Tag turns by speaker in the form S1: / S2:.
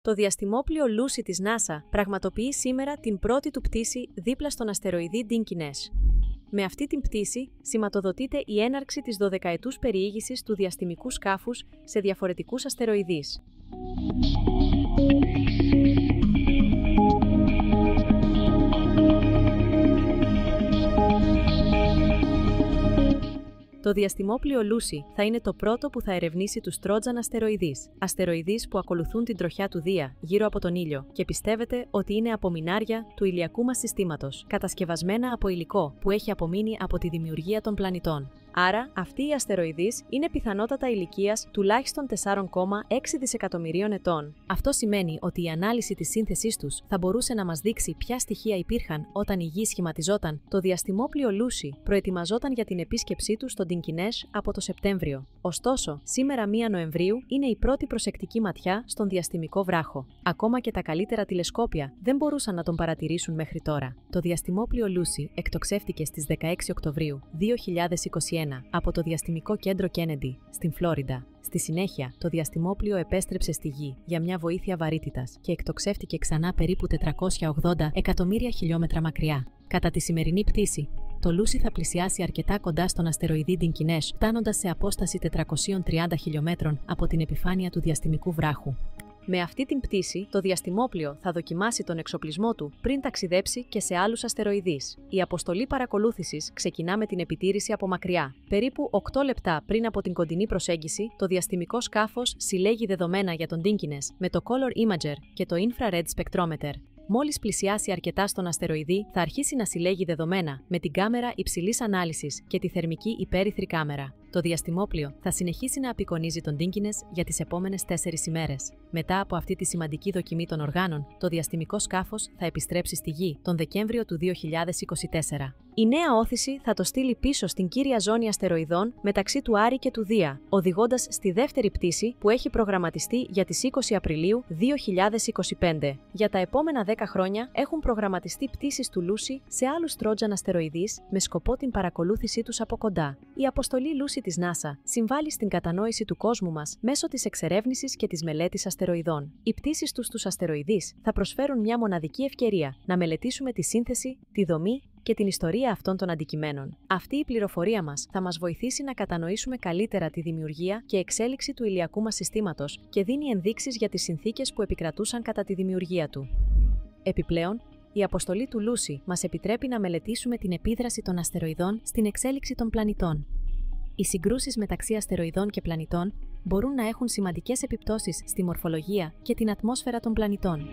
S1: Το διαστημόπλοιο Lucy της NASA πραγματοποιεί σήμερα την πρώτη του πτήση δίπλα στον αστεροειδή Dinkinesh. Με αυτή την πτήση σηματοδοτείται η έναρξη της 12ετούς περιήγησης του διαστημικού σκάφους σε διαφορετικούς αστεροειδείς. Το διαστημόπλοιο Lucy θα είναι το πρώτο που θα ερευνήσει τους Τρότζαν αστεροειδείς που ακολουθούν την τροχιά του Δία γύρω από τον ήλιο και πιστεύετε ότι είναι απομεινάρια του ηλιακού μας συστήματος, κατασκευασμένα από υλικό που έχει απομείνει από τη δημιουργία των πλανητών. Άρα, αυτοί οι αστεροειδείς είναι πιθανότατα ηλικίας τουλάχιστον 4,6 δισεκατομμυρίων ετών. Αυτό σημαίνει ότι η ανάλυση της σύνθεσής τους θα μπορούσε να μας δείξει ποια στοιχεία υπήρχαν όταν η Γη σχηματιζόταν. Το διαστημόπλοιο Lucy προετοιμαζόταν για την επίσκεψή του στο Dinkinesh από το Σεπτέμβριο. Ωστόσο, σήμερα 1 Νοεμβρίου είναι η πρώτη προσεκτική ματιά στον διαστημικό βράχο. Ακόμα και τα καλύτερα τηλεσκόπια δεν μπορούσαν να τον παρατηρήσουν μέχρι τώρα. Το διαστημόπλοιο Lucy εκτοξεύτηκε στις 16 Οκτωβρίου 2021 από το διαστημικό κέντρο Kennedy, στην Φλόριντα. Στη συνέχεια, το διαστημόπλοιο επέστρεψε στη Γη για μια βοήθεια βαρύτητας και εκτοξεύτηκε ξανά περίπου 480 εκατομμύρια χιλιόμετρα μακριά. Κατά τη σημερινή πτήση, το Lucy θα πλησιάσει αρκετά κοντά στον αστεροειδή Dinkinesh, φτάνοντας σε απόσταση 430 χιλιόμετρων από την επιφάνεια του διαστημικού βράχου. Με αυτή την πτήση, το διαστημόπλοιο θα δοκιμάσει τον εξοπλισμό του πριν ταξιδέψει και σε άλλους αστεροειδείς. Η αποστολή παρακολούθησης ξεκινά με την επιτήρηση από μακριά. Περίπου 8 λεπτά πριν από την κοντινή προσέγγιση, το διαστημικό σκάφος συλλέγει δεδομένα για τον Dinkinesh με το Color Imager και το Infrared Spectrometer. Μόλις πλησιάσει αρκετά στον αστεροειδή, θα αρχίσει να συλλέγει δεδομένα με την κάμερα υψηλής ανάλυσης και τη θερμική υπέρυθρη κάμερα. Το διαστημόπλοιο θα συνεχίσει να απεικονίζει τον Dinkinesh για τις επόμενες 4 ημέρες. Μετά από αυτή τη σημαντική δοκιμή των οργάνων, το διαστημικό σκάφος θα επιστρέψει στη Γη τον Δεκέμβριο του 2024. Η νέα όθηση θα το στείλει πίσω στην κύρια ζώνη αστεροειδών μεταξύ του Άρη και του Δία, οδηγώντας στη δεύτερη πτήση που έχει προγραμματιστεί για τις 20 Απριλίου 2025. Για τα επόμενα 10 χρόνια έχουν προγραμματιστεί πτήσεις του Lucy σε άλλους Τρότζαν αστεροειδείς με σκοπό την παρακολούθησή τους από κοντά. Η αποστολή Lucy της NASA συμβάλλει στην κατανόηση του κόσμου μας μέσω της εξερεύνησης και της μελέτης αστεροειδών. Οι πτήσεις τους στους αστεροειδείς θα προσφέρουν μια μοναδική ευκαιρία να μελετήσουμε τη σύνθεση, τη δομή και την ιστορία αυτών των αντικειμένων. Αυτή η πληροφορία μας θα μας βοηθήσει να κατανοήσουμε καλύτερα τη δημιουργία και εξέλιξη του ηλιακού μας συστήματος και δίνει ενδείξεις για τις συνθήκες που επικρατούσαν κατά τη δημιουργία του. Επιπλέον, η αποστολή του Lucy μας επιτρέπει να μελετήσουμε την επίδραση των αστεροειδών στην εξέλιξη των πλανητών. Οι συγκρούσεις μεταξύ αστεροειδών και πλανητών μπορούν να έχουν σημαντικές επιπτώσεις στη μορφολογία και την ατμόσφαιρα των πλανητών.